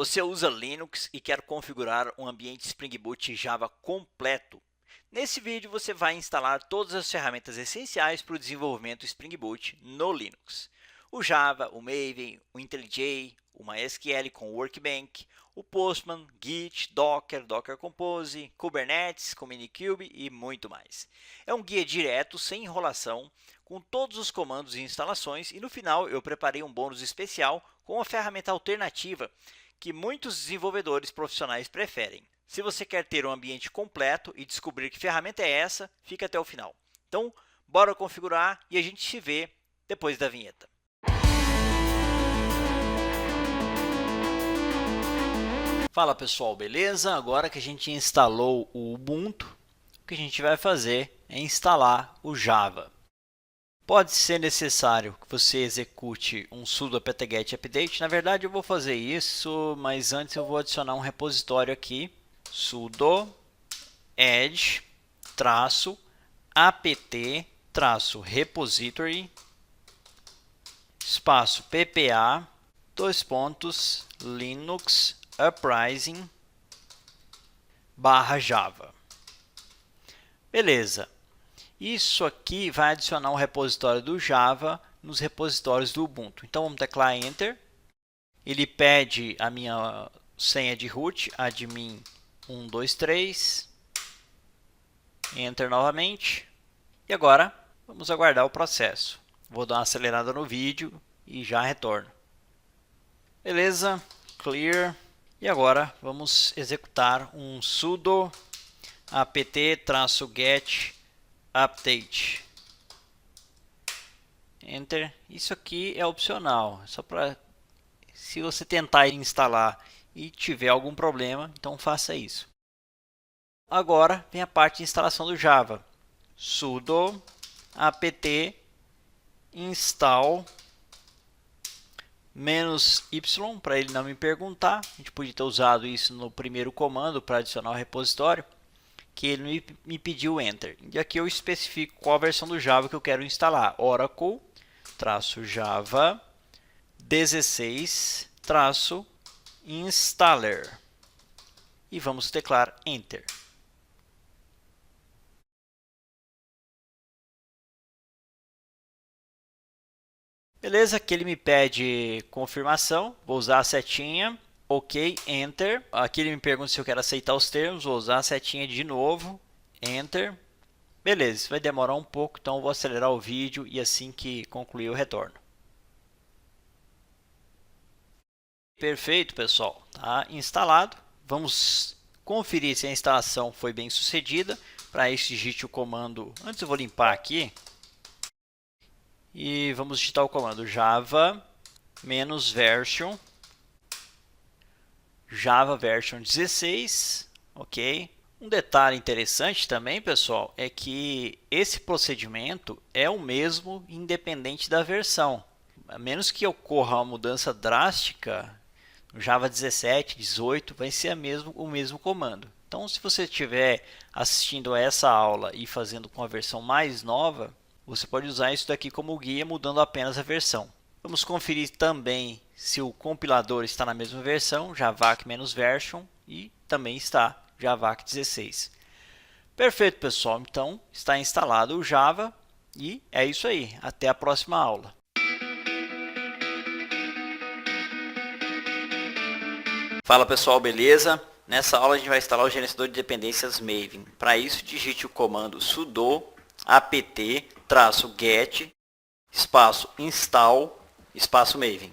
Você usa Linux e quer configurar um ambiente Spring Boot Java completo? Nesse vídeo você vai instalar todas as ferramentas essenciais para o desenvolvimento Spring Boot no Linux. O Java, o Maven, o IntelliJ, o MySQL com o Workbench, o Postman, Git, Docker, Docker Compose, Kubernetes com Minikube e muito mais. É um guia direto, sem enrolação, com todos os comandos e instalações, e no final eu preparei um bônus especial com uma ferramenta alternativa que muitos desenvolvedores profissionais preferem. Se você quer ter um ambiente completo e descobrir que ferramenta é essa, fica até o final. Então, bora configurar e a gente se vê depois da vinheta. Fala pessoal, beleza? Agora que a gente instalou o Ubuntu, o que a gente vai fazer é instalar o Java. Pode ser necessário que você execute um sudo apt-get update. Na verdade, eu vou fazer isso, mas antes eu vou adicionar um repositório aqui. Sudo add -apt-repository espaço ppa Linux uprising /java. Beleza. Isso aqui vai adicionar um repositório do Java nos repositórios do Ubuntu. Então vamos teclar Enter. Ele pede a minha senha de root, admin 123. Enter novamente. E agora vamos aguardar o processo. Vou dar uma acelerada no vídeo e já retorno. Beleza, clear. E agora vamos executar um sudo apt-get update. Enter. Isso aqui é opcional, só para se você tentar instalar e tiver algum problema, então faça isso. Agora vem a parte de instalação do Java. Sudo apt install -y, para ele não me perguntar. A gente podia ter usado isso no primeiro comando para adicionar o repositório, que ele me pediu Enter. E aqui eu especifico qual a versão do Java que eu quero instalar. Oracle-Java 16-installer. E vamos teclar Enter. Beleza, aqui ele me pede confirmação. Vou usar a setinha. Ok, Enter. Aqui ele me pergunta se eu quero aceitar os termos. Vou usar a setinha de novo. Enter. Beleza, isso vai demorar um pouco, então eu vou acelerar o vídeo e assim que concluir eu retorno. Perfeito, pessoal. Tá instalado. Vamos conferir se a instalação foi bem sucedida. Para isso, digite o comando. Antes eu vou limpar aqui. E vamos digitar o comando java -version Java version 16, ok? Um detalhe interessante também, pessoal, é que esse procedimento é o mesmo independente da versão. A menos que ocorra uma mudança drástica, no Java 17, 18, vai ser o mesmo comando. Então, se você estiver assistindo a essa aula e fazendo com a versão mais nova, você pode usar isso daqui como guia, mudando apenas a versão. Vamos conferir também se o compilador está na mesma versão, javac-version, e também está javac 16. Perfeito, pessoal. Então, está instalado o Java e é isso aí. Até a próxima aula. Fala, pessoal, beleza? Nessa aula a gente vai instalar o gerenciador de dependências Maven. Para isso, digite o comando sudo apt-get espaço install espaço Maven.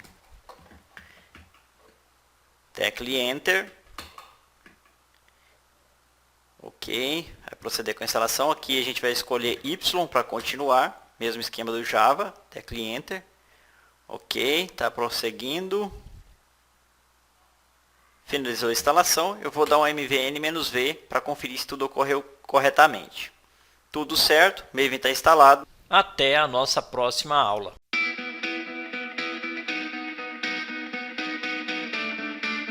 Tecle Enter. Ok, vai proceder com a instalação. Aqui a gente vai escolher Y para continuar, mesmo esquema do Java. Tecle Enter. Ok, está prosseguindo. Finalizou a instalação. Eu vou dar um mvn-v para conferir se tudo ocorreu corretamente. Tudo certo, Maven está instalado. Até a nossa próxima aula.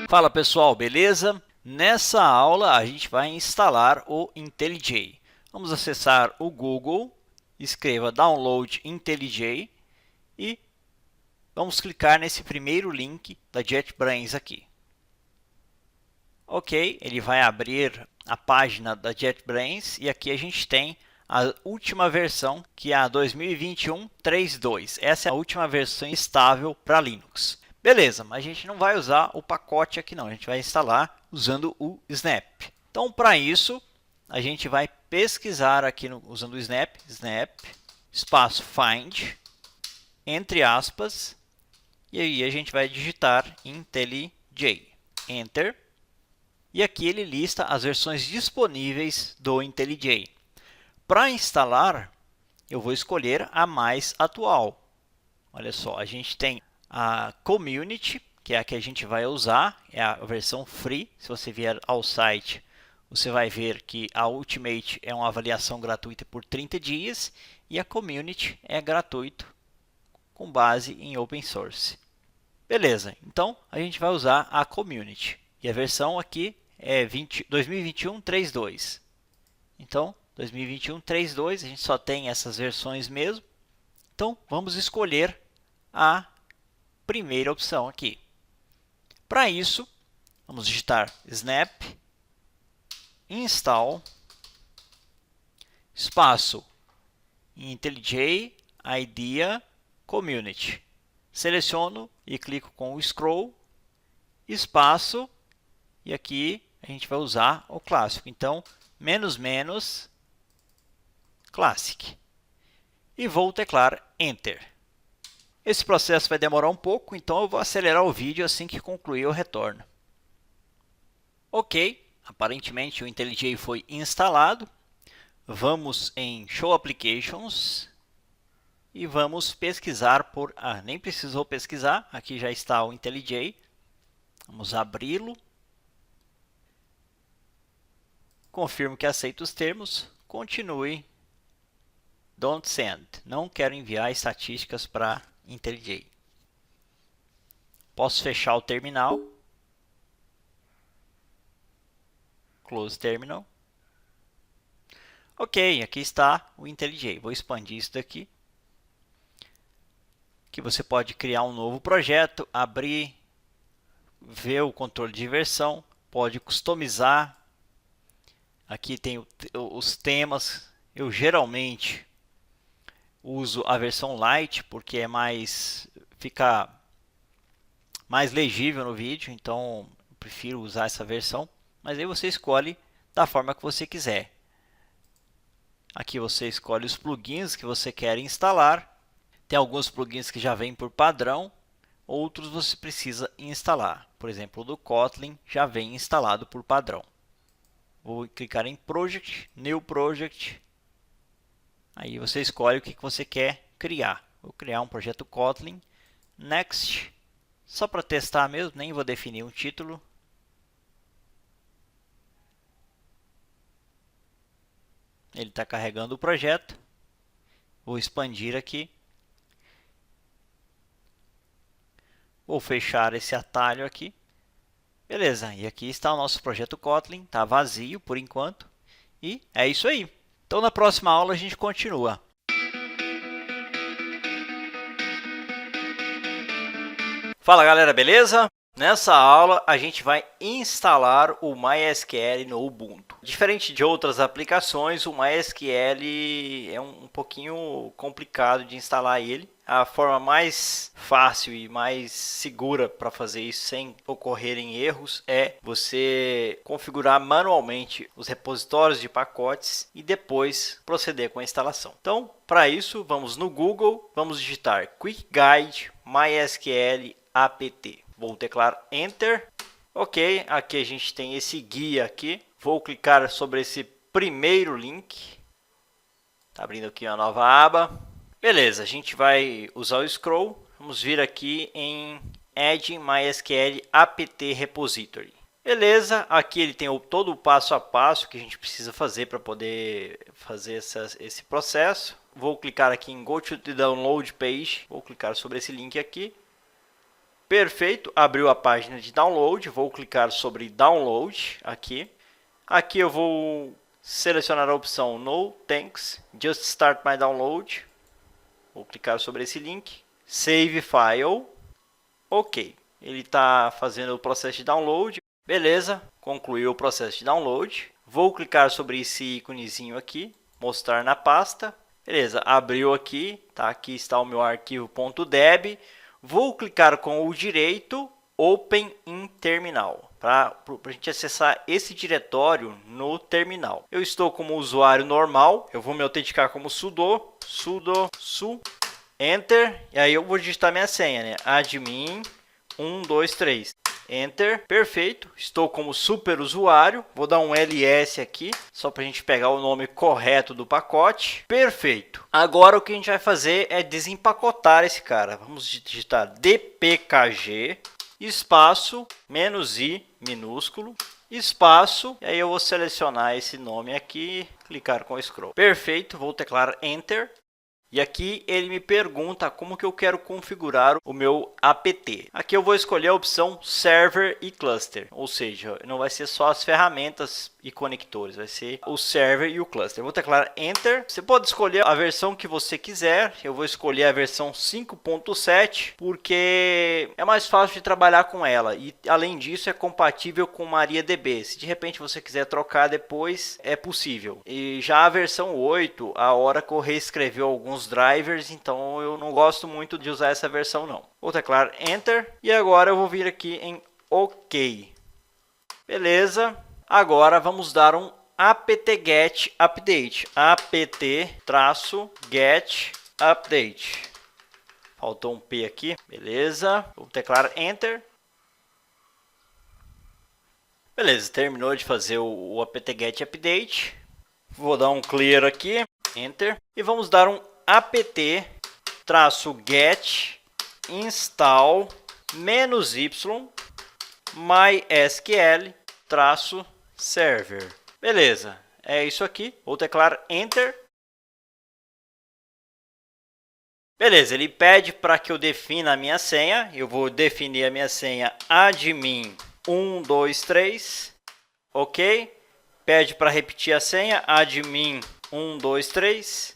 Fala pessoal, beleza? Nessa aula a gente vai instalar o IntelliJ. Vamos acessar o Google, escreva download IntelliJ e vamos clicar nesse primeiro link da JetBrains aqui. Ok, ele vai abrir a página da JetBrains e aqui a gente tem a última versão, que é a 2021.3.2. Essa é a última versão estável para Linux. Beleza, mas a gente não vai usar o pacote aqui não, a gente vai instalar usando o Snap. Então, para isso, a gente vai pesquisar aqui usando o Snap, espaço find, entre aspas, e aí a gente vai digitar IntelliJ, Enter. E aqui ele lista as versões disponíveis do IntelliJ. Para instalar, eu vou escolher a mais atual. Olha só, a gente tem a Community, que é a que a gente vai usar, é a versão free. Se você vier ao site, você vai ver que a Ultimate é uma avaliação gratuita por 30 dias e a Community é gratuito com base em open source. Beleza, então a gente vai usar a Community. E a versão aqui é 2021.3.2. Então, 2021.3.2, a gente só tem essas versões mesmo. Então, vamos escolher a primeira opção aqui. Para isso, vamos digitar snap install espaço IntelliJ IDEA Community. Seleciono e clico com o scroll, espaço, e aqui a gente vai usar o clássico. Então, -- classic. E vou teclar Enter. Esse processo vai demorar um pouco, então eu vou acelerar o vídeo assim que concluir o retorno. Ok, aparentemente o IntelliJ foi instalado. Vamos em Show Applications e vamos pesquisar por... nem precisou pesquisar, aqui já está o IntelliJ. Vamos abri-lo. Confirmo que aceito os termos. Continue. Don't send. Não quero enviar estatísticas para IntelliJ. Posso fechar o terminal. Close terminal. Ok, aqui está o IntelliJ. Vou expandir isso daqui. Aqui você pode criar um novo projeto, abrir, ver o controle de versão, pode customizar. Aqui tem os temas. Eu geralmente uso a versão Lite porque fica mais legível no vídeo, então eu prefiro usar essa versão, mas aí você escolhe da forma que você quiser. Aqui você escolhe os plugins que você quer instalar. Tem alguns plugins que já vêm por padrão, outros você precisa instalar. Por exemplo, o do Kotlin já vem instalado por padrão. Vou clicar em Project, New Project. Aí você escolhe o que você quer criar. Vou criar um projeto Kotlin. Next. Só para testar mesmo, nem vou definir um título. Ele está carregando o projeto. Vou expandir aqui. Vou fechar esse atalho aqui. Beleza, e aqui está o nosso projeto Kotlin. Está vazio por enquanto. E é isso aí. Então na próxima aula a gente continua. Fala galera, beleza? Nessa aula a gente vai instalar o MySQL no Ubuntu. Diferente de outras aplicações, o MySQL é um pouquinho complicado de instalar ele. A forma mais fácil e mais segura para fazer isso sem ocorrerem erros é você configurar manualmente os repositórios de pacotes e depois proceder com a instalação. Então, para isso, vamos no Google, vamos digitar Quick Guide MySQL apt. Vou teclar Enter. Ok, aqui a gente tem esse guia aqui. Vou clicar sobre esse primeiro link. Está abrindo aqui uma nova aba. Beleza, a gente vai usar o scroll. Vamos vir aqui em Add MySQL apt repository. Beleza, aqui ele tem todo o passo a passo que a gente precisa fazer para poder fazer esse processo. Vou clicar aqui em Go to the Download Page. Vou clicar sobre esse link aqui. Perfeito, abriu a página de download, vou clicar sobre download aqui. Aqui eu vou selecionar a opção No Thanks, Just Start My Download. Vou clicar sobre esse link, Save File. Ok, ele está fazendo o processo de download. Beleza, concluiu o processo de download. Vou clicar sobre esse íconezinho aqui, mostrar na pasta. Beleza, abriu aqui, tá? Aqui está o meu arquivo .deb. Vou clicar com o direito Open in Terminal, para a gente acessar esse diretório no terminal. Eu estou como usuário normal, eu vou me autenticar como sudo su, enter, e aí eu vou digitar minha senha, né? Admin 123. Enter, perfeito, estou como super usuário, vou dar um ls aqui, só para a gente pegar o nome correto do pacote, perfeito. Agora o que a gente vai fazer é desempacotar esse cara, vamos digitar dpkg, espaço, -i, minúsculo, espaço, e aí eu vou selecionar esse nome aqui, clicar com scroll. Perfeito, vou teclar enter. E aqui ele me pergunta como que eu quero configurar o meu apt. Aqui eu vou escolher a opção Server e Cluster, ou seja, não vai ser só as ferramentas e conectores, vai ser o server e o cluster. Eu vou teclar Enter. Você pode escolher a versão que você quiser. Eu vou escolher a versão 5.7 porque é mais fácil de trabalhar com ela e além disso é compatível com MariaDB. Se de repente você quiser trocar depois, é possível. E já a versão 8, a Oracle reescreveu alguns drivers, então eu não gosto muito de usar essa versão não. Vou teclar Enter e agora eu vou vir aqui em OK. Beleza. Agora vamos dar um apt-get update. apt-get update. Faltou um P aqui. Beleza. Vou teclar Enter. Beleza, terminou de fazer o apt-get update. Vou dar um clear aqui. Enter. E vamos dar um apt-get install -y mysql-server. Beleza, é isso aqui. Vou teclar Enter. Beleza, ele pede para que eu defina a minha senha. Eu vou definir a minha senha admin 123. Ok. Pede para repetir a senha admin 123.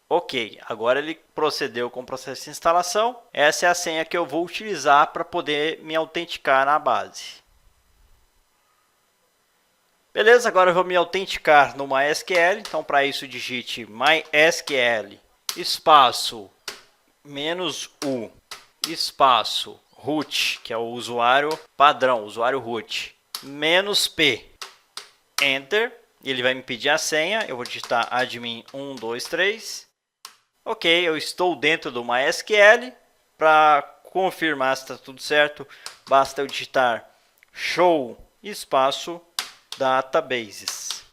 Ok, agora ele procedeu com o processo de instalação. Essa é a senha que eu vou utilizar para poder me autenticar na base. Beleza, agora eu vou me autenticar no MySQL. Então, para isso, digite MySQL espaço -u espaço root, que é o usuário padrão, usuário root, -p, Enter. Ele vai me pedir a senha. Eu vou digitar admin 123. Ok, eu estou dentro do MySQL. Para confirmar se está tudo certo, basta eu digitar show espaço databases.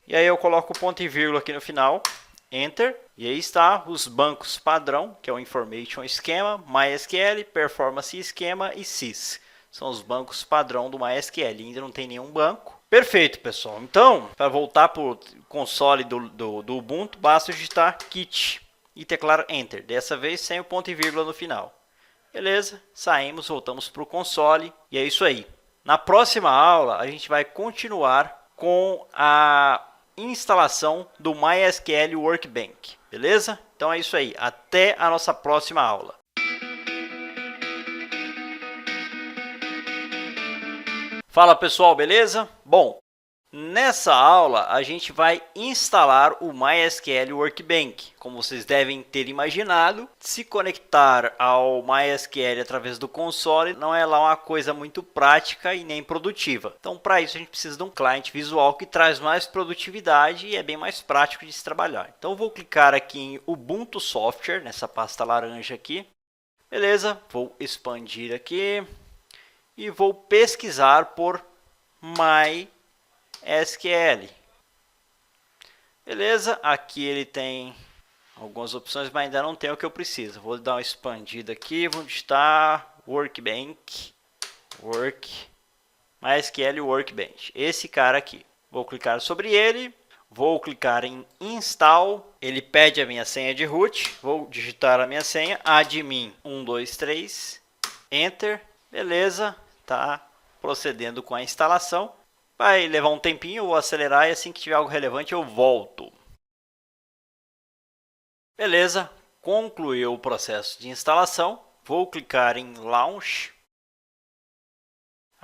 E aí eu coloco o ponto e vírgula aqui no final, Enter. E aí está os bancos padrão, que é o Information Schema, MySQL, Performance Schema e Sys. São os bancos padrão do MySQL, ainda não tem nenhum banco. Perfeito, pessoal. Então, para voltar para o console do Ubuntu, basta digitar Kit e teclar Enter. Dessa vez sem o ponto e vírgula no final. Beleza, saímos, voltamos para o console e é isso aí. Na próxima aula, a gente vai continuar com a instalação do MySQL Workbench. Beleza? Então é isso aí. Até a nossa próxima aula. Fala pessoal, beleza? Bom, nessa aula a gente vai instalar o MySQL Workbench. Como vocês devem ter imaginado, se conectar ao MySQL através do console não é lá uma coisa muito prática e nem produtiva. Então, para isso a gente precisa de um cliente visual que traz mais produtividade e é bem mais prático de se trabalhar. Então, eu vou clicar aqui em Ubuntu Software, nessa pasta laranja aqui. Beleza, vou expandir aqui. E vou pesquisar por MySQL. Beleza, aqui ele tem algumas opções, mas ainda não tem o que eu preciso. Vou dar uma expandida aqui, vou digitar Workbench, MySQL Workbench. Esse cara aqui. Vou clicar sobre ele, vou clicar em Install. Ele pede a minha senha de root. Vou digitar a minha senha, admin 123, Enter. Beleza. Tá procedendo com a instalação. Vai levar um tempinho, eu vou acelerar e assim que tiver algo relevante eu volto. Beleza, concluiu o processo de instalação. Vou clicar em Launch.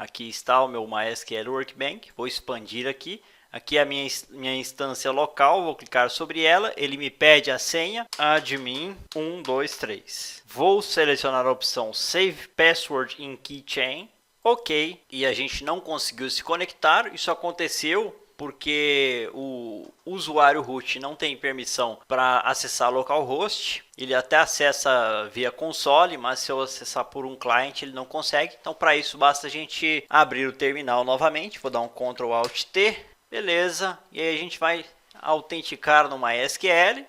Aqui está o meu MySQL Workbench. Vou expandir aqui. Aqui é a minha instância local, vou clicar sobre ela, ele me pede a senha admin 123. Vou selecionar a opção Save Password in Keychain. Ok, e a gente não conseguiu se conectar, isso aconteceu porque o usuário root não tem permissão para acessar localhost. Ele até acessa via console, mas se eu acessar por um client ele não consegue. Então para isso basta a gente abrir o terminal novamente. Vou dar um Ctrl Alt T, beleza. E aí a gente vai autenticar no MySQL.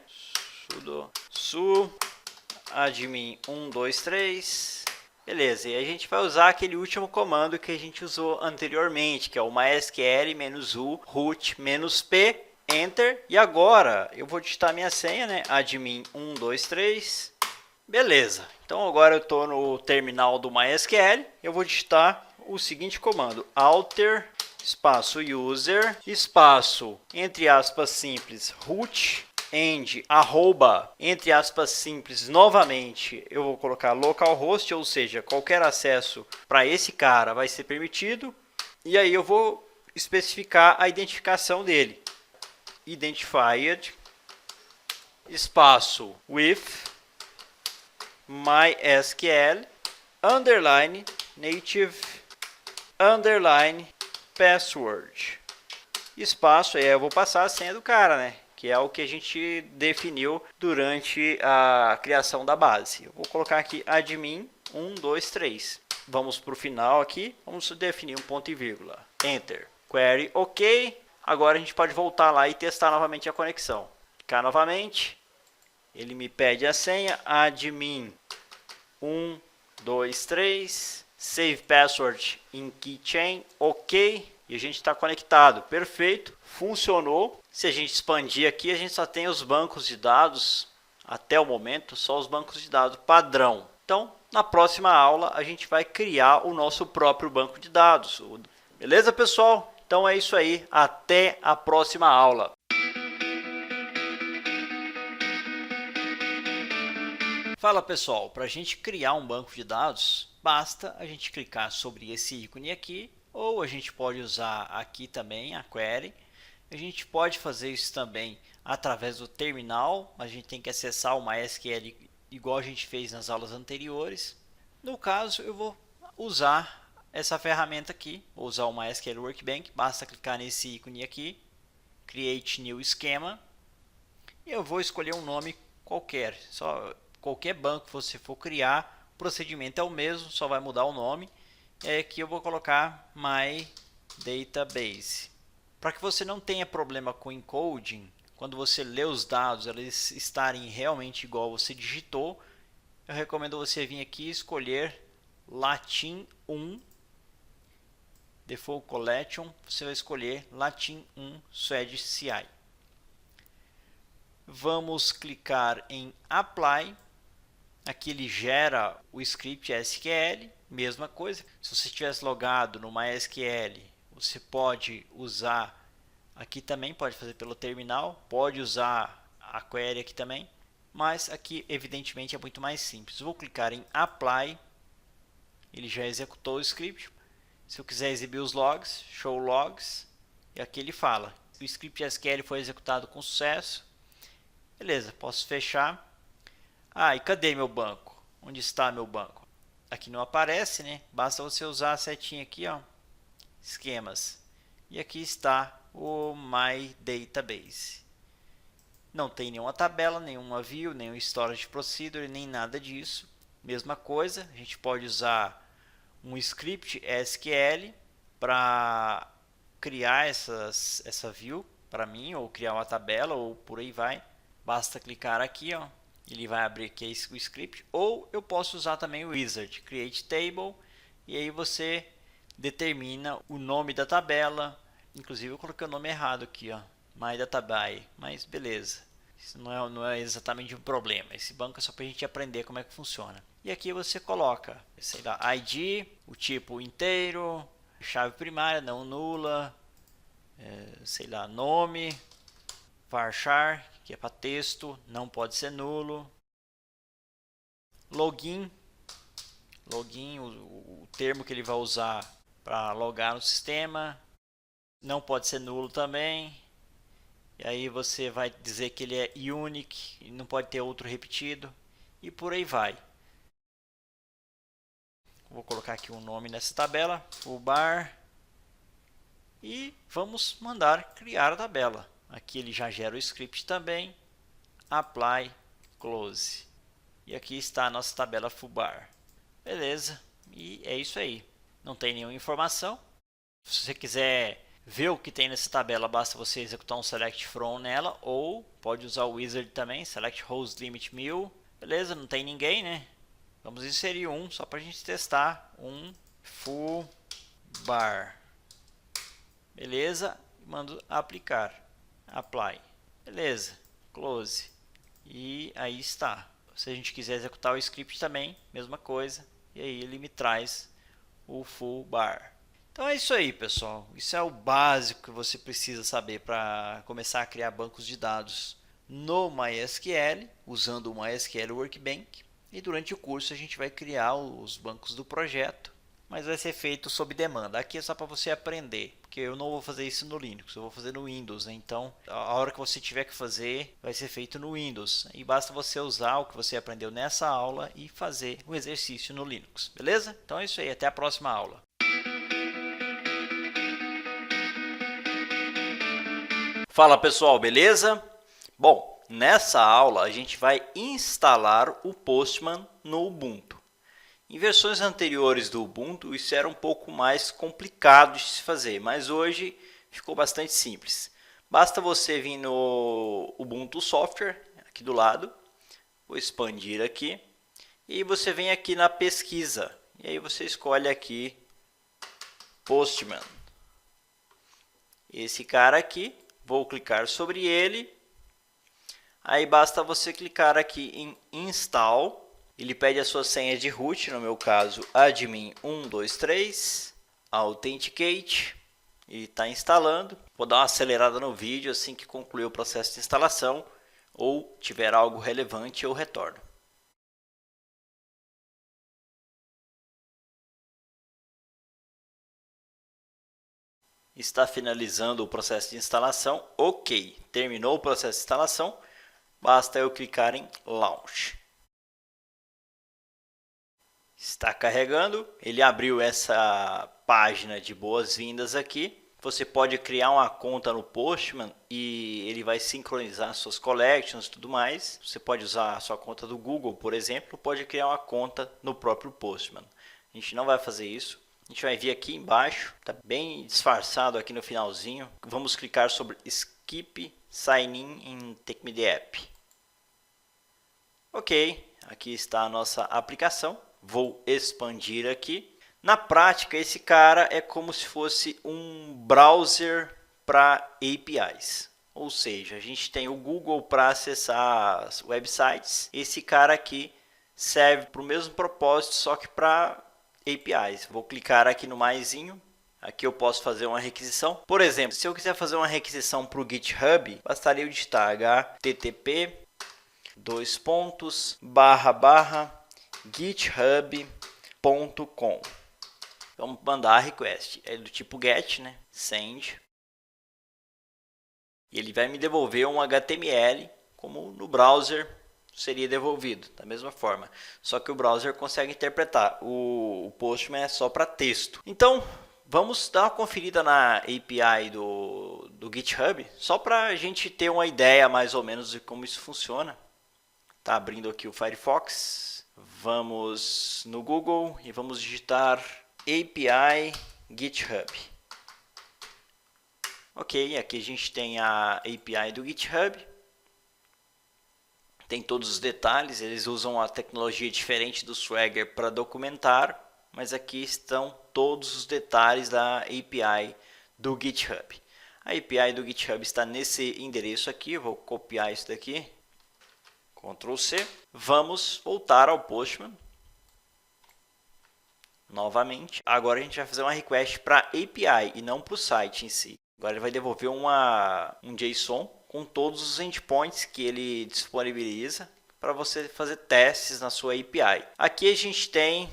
Sudo admin 123. Beleza, e a gente vai usar aquele último comando que a gente usou anteriormente, que é o mysql-u root-p, enter. E agora eu vou digitar minha senha, né? Admin 123. Beleza, então agora eu estou no terminal do MySQL. Eu vou digitar o seguinte comando: alter espaço user espaço entre aspas simples root end arroba entre aspas simples novamente eu vou colocar localhost, ou seja, qualquer acesso para esse cara vai ser permitido, e aí eu vou especificar a identificação dele: identified espaço with mysql underline native underline password espaço, aí eu vou passar a senha do cara, né? Que é o que a gente definiu durante a criação da base. Eu vou colocar aqui admin 123. Vamos para o final aqui, vamos definir um ponto e vírgula. Enter. Query OK. Agora a gente pode voltar lá e testar novamente a conexão. Clicar novamente. Ele me pede a senha admin 123. Save password in keychain. OK. E a gente está conectado. Perfeito. Funcionou. Se a gente expandir aqui, a gente só tem os bancos de dados, até o momento, só os bancos de dados padrão. Então, na próxima aula, a gente vai criar o nosso próprio banco de dados. Beleza, pessoal? Então é isso aí. Até a próxima aula. Fala, pessoal. Para a gente criar um banco de dados, basta a gente clicar sobre esse ícone aqui, ou a gente pode usar aqui também a query. A gente pode fazer isso também através do terminal. A gente tem que acessar o MySQL igual a gente fez nas aulas anteriores. No caso, eu vou usar essa ferramenta aqui, vou usar o MySQL Workbench. Basta clicar nesse ícone aqui, Create New Schema, e eu vou escolher um nome qualquer. Qualquer banco que você for criar, o procedimento é o mesmo, só vai mudar o nome. Aqui eu vou colocar My Database. Para que você não tenha problema com encoding, quando você lê os dados, eles estarem realmente igual você digitou, eu recomendo você vir aqui e escolher Latin 1, Default Collection, você vai escolher Latin 1 Swedish CI. Vamos clicar em Apply, aqui ele gera o script SQL, mesma coisa. Se você tivesse logado no MySQL, você pode usar aqui também, pode fazer pelo terminal, pode usar a query aqui também, mas aqui evidentemente é muito mais simples. Vou clicar em Apply, ele já executou o script. Se eu quiser exibir os logs, Show Logs, e aqui ele fala: o script SQL foi executado com sucesso. Beleza, posso fechar. E cadê meu banco? Onde está meu banco? Aqui não aparece, né? Basta você usar a setinha aqui, ó, esquemas. E aqui está o My Database. Não tem nenhuma tabela, nenhuma view, nenhum storage procedure, nem nada disso. Mesma coisa, a gente pode usar um script SQL para criar essa view para mim, ou criar uma tabela, ou por aí vai. Basta clicar aqui, ó, ele vai abrir aqui o script. Ou eu posso usar também o wizard, Create Table, e aí você determina o nome da tabela. Inclusive eu coloquei o nome errado aqui, ó, My Database, mas beleza. Isso não é exatamente um problema. Esse banco é só para a gente aprender como é que funciona. E aqui você coloca, sei lá, ID, o tipo inteiro, chave primária, não nula, sei lá, nome, varchar, que é para texto, não pode ser nulo, login, o termo que ele vai usar para logar no sistema. Não pode ser nulo também. E aí você vai dizer que ele é unique, não pode ter outro repetido. E por aí vai. Vou colocar aqui um nome nessa tabela, fullbar. E vamos mandar criar a tabela. Aqui ele já gera o script também. Apply, close. E aqui está a nossa tabela fullbar. Beleza, e é isso aí. Não tem nenhuma informação. Se você quiser ver o que tem nessa tabela, basta você executar um select from nela, ou pode usar o wizard também, select rows limit 1000. Beleza, não tem ninguém, né? Vamos inserir um só para a gente testar, um full bar. Beleza, mando aplicar, apply. Beleza, close. E aí está. Se a gente quiser executar o script também, mesma coisa. E aí ele me traz o full bar. Então é isso aí, pessoal. Isso é o básico que você precisa saber para começar a criar bancos de dados no MySQL, usando o MySQL Workbench. E durante o curso a gente vai criar os bancos do projeto, mas vai ser feito sob demanda. Aqui é só para você aprender, porque eu não vou fazer isso no Linux, eu vou fazer no Windows, né? Então a hora que você tiver que fazer vai ser feito no Windows, e basta você usar o que você aprendeu nessa aula e fazer o exercício no Linux, beleza? Então é isso aí, até a próxima aula. Fala pessoal, beleza? Bom, nessa aula a gente vai instalar o Postman no Ubuntu. Em versões anteriores do Ubuntu isso era um pouco mais complicado de se fazer, mas hoje ficou bastante simples. Basta você vir no Ubuntu Software, aqui do lado, vou expandir aqui, e você vem aqui na pesquisa, e aí você escolhe aqui Postman. Esse cara aqui, vou clicar sobre ele, aí basta você clicar aqui em Install. Ele pede a sua senha de root, no meu caso admin123, authenticate, e está instalando. Vou dar uma acelerada no vídeo, assim que concluir o processo de instalação ou tiver algo relevante eu retorno. Está finalizando o processo de instalação. Ok, terminou o processo de instalação, basta eu clicar em Launch. Está carregando, ele abriu essa página de boas-vindas aqui. Você pode criar uma conta no Postman e ele vai sincronizar suas collections e tudo mais. Você pode usar a sua conta do Google, por exemplo, pode criar uma conta no próprio Postman. A gente não vai fazer isso. A gente vai vir aqui embaixo, está bem disfarçado aqui no finalzinho. Vamos clicar sobre Skip Sign In Take Me The App. Ok, aqui está a nossa aplicação. Vou expandir aqui. Na prática, esse cara é como se fosse um browser para APIs. Ou seja, a gente tem o Google para acessar as websites. Esse cara aqui serve para o mesmo propósito, só que para APIs. Vou clicar aqui no maisinho. Aqui eu posso fazer uma requisição. Por exemplo, se eu quiser fazer uma requisição para o GitHub, bastaria eu digitar http://github.com. Vamos mandar a request. É do tipo GET, né? Send. E ele vai me devolver um HTML, como no browser seria devolvido, da mesma forma. Só que o browser consegue interpretar. O Postman é só para texto. Então, vamos dar uma conferida na API do GitHub, só para a gente ter uma ideia mais ou menos de como isso funciona. Está abrindo aqui o Firefox. Vamos no Google e vamos digitar API GitHub. Ok, aqui a gente tem a API do GitHub. Tem todos os detalhes, eles usam a tecnologia diferente do Swagger para documentar, mas aqui estão todos os detalhes da API do GitHub. A API do GitHub está nesse endereço aqui, eu vou copiar isso daqui. Ctrl C. Vamos voltar ao Postman. Novamente. Agora a gente vai fazer uma request para API e não para o site em si. Agora ele vai devolver um JSON com todos os endpoints que ele disponibiliza para você fazer testes na sua API. Aqui a gente tem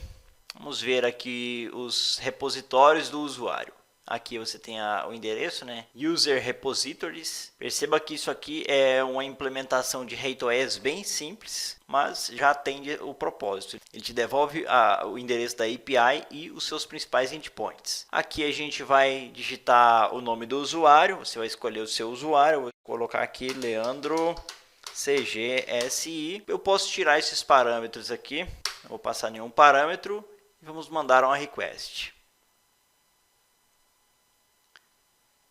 Vamos ver aqui os repositórios do usuário. Aqui você tem o endereço, né? User Repositories. Perceba que isso aqui é uma implementação de RateOS bem simples, mas já atende o propósito. Ele te devolve o endereço da API e os seus principais endpoints. Aqui a gente vai digitar o nome do usuário. Você vai escolher o seu usuário. Eu vou colocar aqui Leandro CGSI. Eu posso tirar esses parâmetros aqui. Não vou passar nenhum parâmetro. E vamos mandar uma request.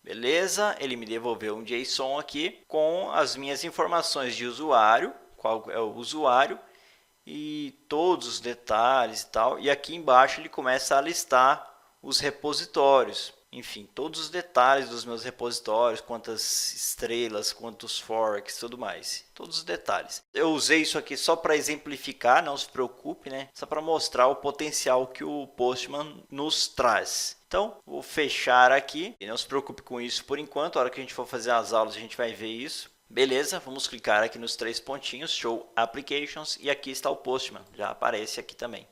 Beleza, ele me devolveu um JSON aqui com as minhas informações de usuário, qual é o usuário e todos os detalhes e tal. E aqui embaixo ele começa a listar os repositórios. Enfim, todos os detalhes dos meus repositórios, quantas estrelas, quantos forks, tudo mais. Todos os detalhes. Eu usei isso aqui só para exemplificar, não se preocupe, né? Só para mostrar o potencial que o Postman nos traz. Então, vou fechar aqui. E não se preocupe com isso por enquanto. A hora que a gente for fazer as aulas, a gente vai ver isso. Beleza, vamos clicar aqui nos 3 pontinhos, Show Applications. E aqui está o Postman. Já aparece aqui também.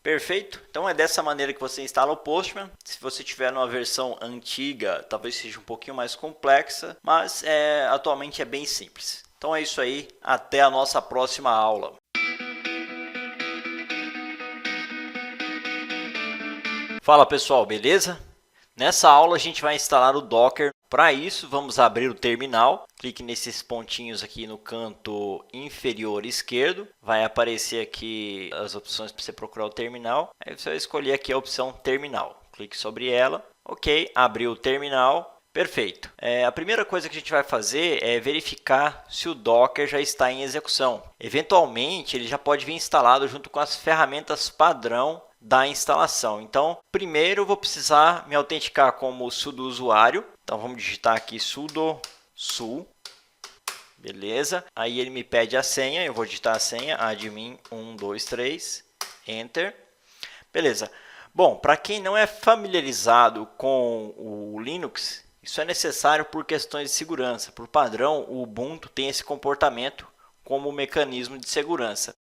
Perfeito? Então é dessa maneira que você instala o Postman. Se você tiver numa versão antiga, talvez seja um pouquinho mais complexa, mas atualmente é bem simples. Então é isso aí, até a nossa próxima aula. Fala pessoal, beleza? Nessa aula a gente vai instalar o Docker. Para isso, vamos abrir o terminal. Clique nesses pontinhos aqui no canto inferior esquerdo. Vai aparecer aqui as opções para você procurar o terminal. Aí você vai escolher aqui a opção terminal. Clique sobre ela. Ok, abriu o terminal. Perfeito. A primeira coisa que a gente vai fazer é verificar se o Docker já está em execução. Eventualmente, ele já pode vir instalado junto com as ferramentas padrão da instalação. Então, primeiro eu vou precisar me autenticar como sudo usuário. Então, vamos digitar aqui sudo su. Beleza. Aí ele me pede a senha. Eu vou digitar a senha admin123. Enter. Beleza. Bom, para quem não é familiarizado com o Linux, isso é necessário por questões de segurança. Por padrão, o Ubuntu tem esse comportamento como mecanismo de segurança.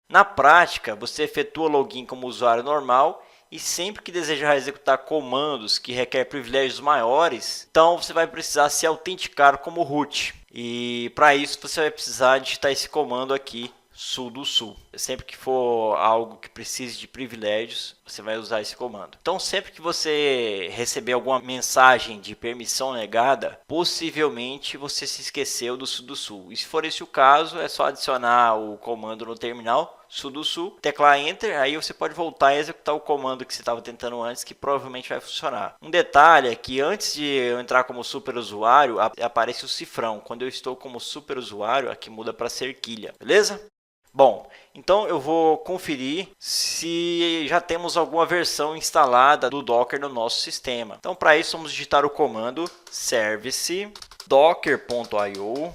Na prática, você efetua login como usuário normal e sempre que desejar executar comandos que requerem privilégios maiores, então você vai precisar se autenticar como root. E para isso você vai precisar digitar esse comando aqui, sudo su. Sempre que for algo que precise de privilégios, você vai usar esse comando. Então, sempre que você receber alguma mensagem de permissão negada, possivelmente você se esqueceu do sudo su. E se for esse o caso, é só adicionar o comando no terminal, sudo su, teclar Enter, aí você pode voltar e executar o comando que você estava tentando antes, que provavelmente vai funcionar. Um detalhe é que antes de eu entrar como superusuário, aparece o cifrão. Quando eu estou como superusuário, aqui muda para cerquilha, beleza? Bom, então eu vou conferir se já temos alguma versão instalada do Docker no nosso sistema. Então, para isso, vamos digitar o comando service docker.io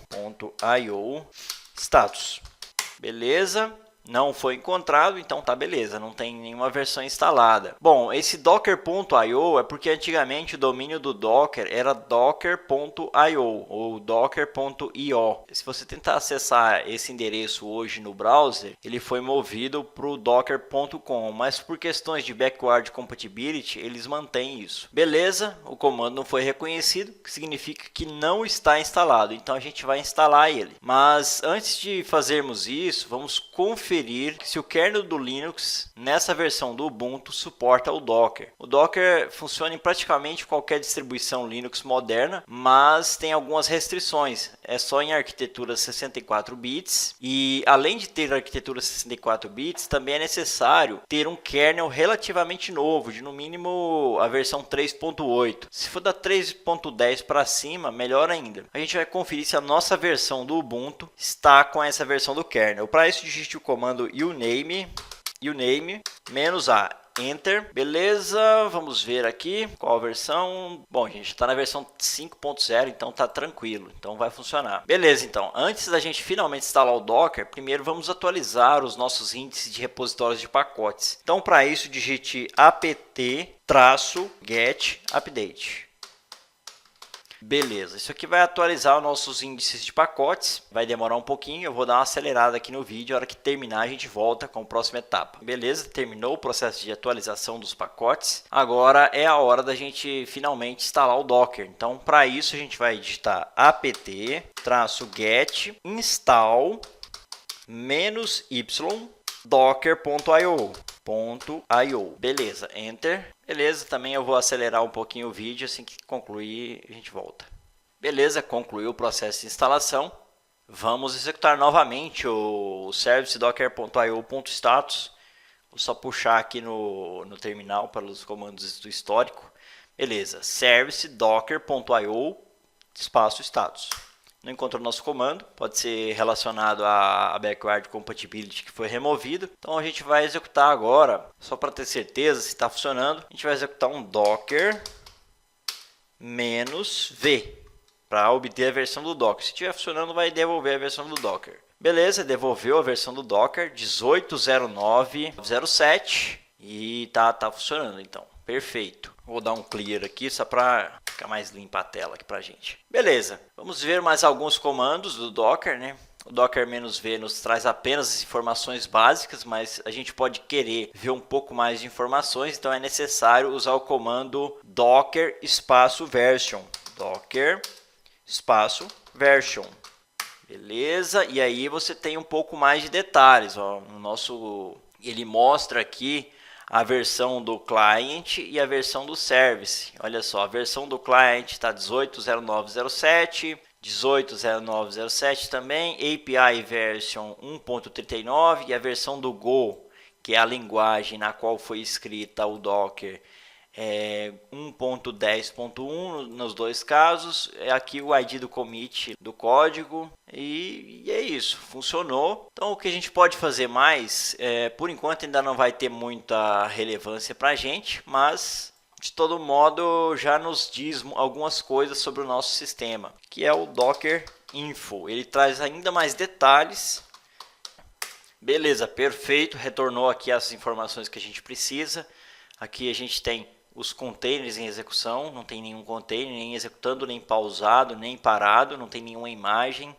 status. Beleza? Não foi encontrado, então tá beleza, não tem nenhuma versão instalada. Bom, esse docker.io é porque antigamente o domínio do Docker era docker.io ou docker.io. Se você tentar acessar esse endereço hoje no browser, ele foi movido para o docker.com, mas por questões de backward compatibility, eles mantêm isso. Beleza, o comando não foi reconhecido, que significa que não está instalado, então a gente vai instalar ele. Mas antes de fazermos isso, vamos conferir se o kernel do Linux nessa versão do Ubuntu suporta o Docker. O Docker funciona em praticamente qualquer distribuição Linux moderna, mas tem algumas restrições. É só em arquitetura 64 bits e além de ter arquitetura 64 bits, também é necessário ter um kernel relativamente novo, de no mínimo a versão 3.8. Se for da 3.10 para cima, melhor ainda. A gente vai conferir se a nossa versão do Ubuntu está com essa versão do kernel. Para isso, digite o comando uname -a, enter. Beleza, vamos ver aqui qual a versão. Bom, a gente está na versão 5.0, então tá tranquilo, então vai funcionar. Beleza, então, antes da gente finalmente instalar o Docker, primeiro vamos atualizar os nossos índices de repositórios de pacotes. Então, para isso, digite apt-get update. Beleza, isso aqui vai atualizar os nossos índices de pacotes, vai demorar um pouquinho, eu vou dar uma acelerada aqui no vídeo, a hora que terminar a gente volta com a próxima etapa. Beleza, terminou o processo de atualização dos pacotes, agora é a hora da gente finalmente instalar o Docker. Então, para isso a gente vai digitar apt-get install -y docker.io. Beleza, enter. Beleza, também eu vou acelerar um pouquinho o vídeo, assim que concluir a gente volta. Beleza, concluiu o processo de instalação. Vamos executar novamente o service docker.io.status. Vou só puxar aqui no terminal para os comandos do histórico. Beleza, service docker.io status. Não encontrou nosso comando, pode ser relacionado à backward compatibility que foi removido. Então a gente vai executar agora, só para ter certeza se está funcionando, a gente vai executar um docker -v para obter a versão do Docker. Se estiver funcionando, vai devolver a versão do Docker. Beleza, devolveu a versão do Docker 18.09.07 e tá funcionando então. Perfeito. Vou dar um clear aqui só para ficar mais limpa a tela aqui para a gente. Beleza, vamos ver mais alguns comandos do Docker, né? O Docker -v nos traz apenas as informações básicas, mas a gente pode querer ver um pouco mais de informações, então é necessário usar o comando docker version. Docker version. Beleza, e aí você tem um pouco mais de detalhes. Ó, ele mostra aqui a versão do client e a versão do service. Olha só, a versão do client está 18.09.07, 18.09.07 também, API version 1.39 e a versão do Go, que é a linguagem na qual foi escrita o Docker, 1.10.1 nos dois casos. É aqui o ID do commit do código e é isso, funcionou. Então o que a gente pode fazer mais, por enquanto ainda não vai ter muita relevância para a gente, mas de todo modo já nos diz algumas coisas sobre o nosso sistema, que é o Docker Info. Ele traz ainda mais detalhes. Beleza, perfeito, retornou aqui as informações que a gente precisa. Aqui a gente tem os containers em execução, não tem nenhum container, nem executando, nem pausado, nem parado, não tem nenhuma imagem.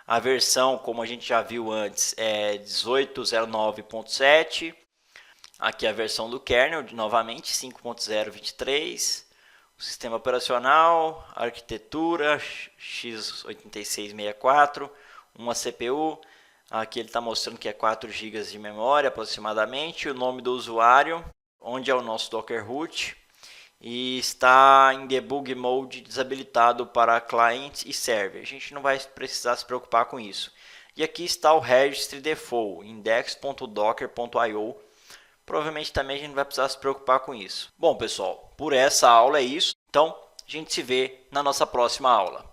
A versão, como a gente já viu antes, é 18.09.7. Aqui a versão do kernel, novamente, 5.0.23. O sistema operacional, arquitetura, x86-64, uma CPU. Aqui ele está mostrando que é 4 GB de memória aproximadamente. O nome do usuário, onde é o nosso Docker root, e está em debug mode desabilitado para client e server. A gente não vai precisar se preocupar com isso. E aqui está o registry default, index.docker.io. Provavelmente também a gente não vai precisar se preocupar com isso. Bom, pessoal, por essa aula é isso. Então, a gente se vê na nossa próxima aula.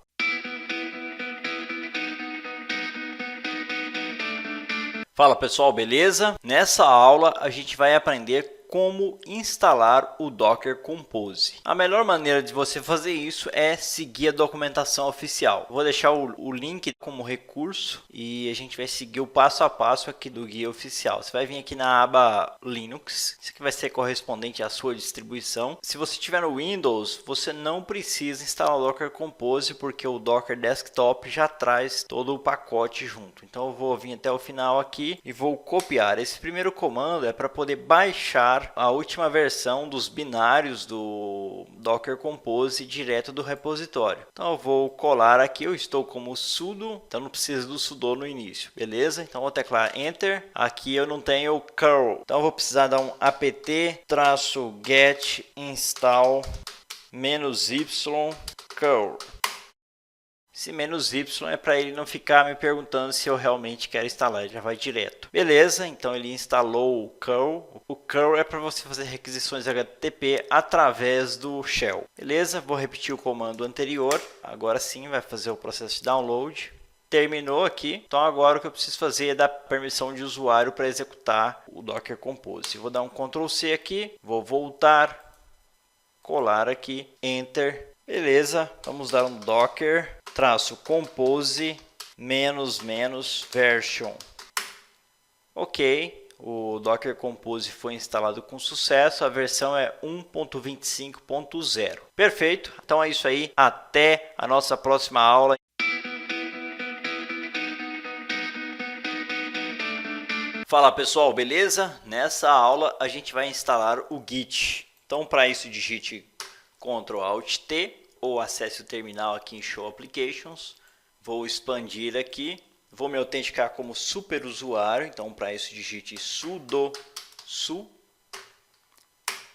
Fala pessoal, beleza? Nessa aula a gente vai aprender como instalar o Docker Compose. A melhor maneira de você fazer isso é seguir a documentação oficial. Vou deixar o link como recurso e a gente vai seguir o passo a passo aqui do guia oficial. Você vai vir aqui na aba Linux, isso aqui vai ser correspondente à sua distribuição. Se você tiver no Windows, você não precisa instalar o Docker Compose porque o Docker Desktop já traz todo o pacote junto. Então eu vou vir até o final aqui e vou copiar. Esse primeiro comando é para poder baixar a última versão dos binários do Docker Compose direto do repositório. Então eu vou colar aqui, eu estou como sudo, então não preciso do sudo no início, beleza? Então vou teclar enter, aqui eu não tenho curl, então eu vou precisar dar um apt-get install -y curl. Esse -y é para ele não ficar me perguntando se eu realmente quero instalar, ele já vai direto. Beleza, então ele instalou o curl. O curl é para você fazer requisições HTTP através do shell. Beleza, vou repetir o comando anterior. Agora sim vai fazer o processo de download. Terminou aqui, então agora o que eu preciso fazer é dar permissão de usuário para executar o Docker Compose. Vou dar um Ctrl C aqui, vou voltar, colar aqui, enter. Beleza, vamos dar um docker -compose -version. Ok, O Docker Compose foi instalado com sucesso, a versão é 1.25.0. Perfeito, então é isso aí, até a nossa próxima aula. Fala pessoal, beleza? Nessa aula a gente vai instalar o Git. Então para isso digite Ctrl Alt T ou acesse o terminal aqui em Show Applications. Vou expandir aqui. Vou me autenticar como superusuário, então para isso digite sudo su,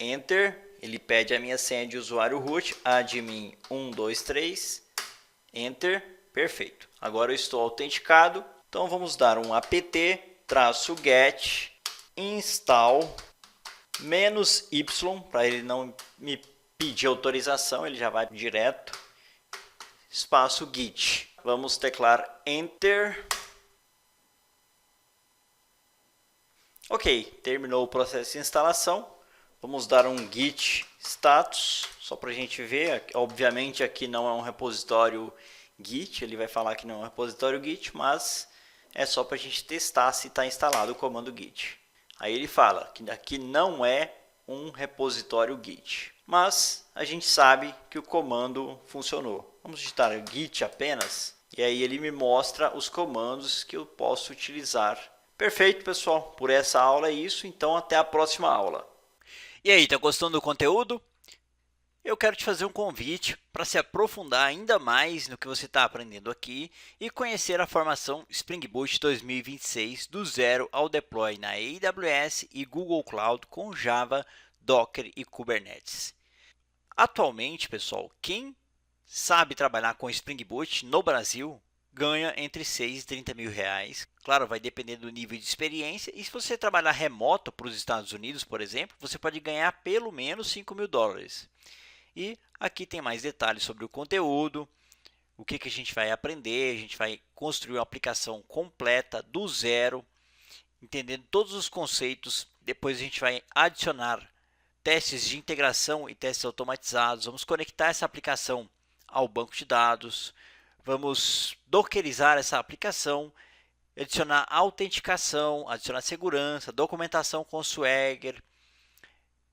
enter, ele pede a minha senha de usuário root, admin 123, enter, perfeito. Agora eu estou autenticado, então vamos dar um apt-get install -y, para ele não me pedir autorização, ele já vai direto, espaço git. Vamos teclar Enter. Ok, terminou o processo de instalação. Vamos dar um git status, só para a gente ver. Obviamente aqui não é um repositório git, ele vai falar que não é um repositório git, mas é só para a gente testar se está instalado o comando git. Aí ele fala que aqui não é um repositório git, mas a gente sabe que o comando funcionou. Vamos digitar git apenas. E aí ele me mostra os comandos que eu posso utilizar. Perfeito, pessoal. Por essa aula é isso. Então, até a próxima aula. E aí, tá gostando do conteúdo? Eu quero te fazer um convite para se aprofundar ainda mais no que você está aprendendo aqui e conhecer a formação Spring Boot 2026 do zero ao deploy na AWS e Google Cloud com Java, Docker e Kubernetes. Atualmente, pessoal, quem sabe trabalhar com Spring Boot no Brasil ganha entre 6 e 30 mil reais. Claro, vai depender do nível de experiência. E se você trabalhar remoto para os Estados Unidos, por exemplo, você pode ganhar pelo menos 5 mil dólares. E aqui tem mais detalhes sobre o conteúdo, o que a gente vai aprender. A gente vai construir uma aplicação completa do zero, entendendo todos os conceitos. Depois a gente vai adicionar testes de integração e testes automatizados. Vamos conectar essa aplicação ao banco de dados, vamos dockerizar essa aplicação, adicionar autenticação, adicionar segurança, documentação com Swagger,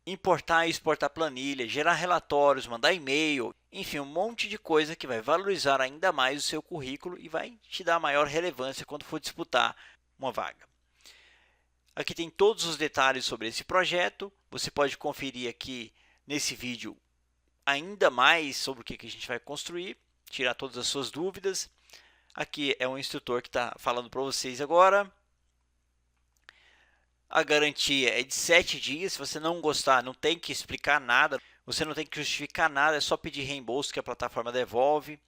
importar e exportar planilha, gerar relatórios, mandar e-mail, enfim, um monte de coisa que vai valorizar ainda mais o seu currículo e vai te dar maior relevância quando for disputar uma vaga. Aqui tem todos os detalhes sobre esse projeto, você pode conferir aqui nesse vídeo ainda mais sobre o que a gente vai construir, tirar todas as suas dúvidas. Aqui é um instrutor que está falando para vocês agora. A garantia é de 7 dias. Se você não gostar, não tem que explicar nada. Você não tem que justificar nada, é só pedir reembolso que a plataforma devolve.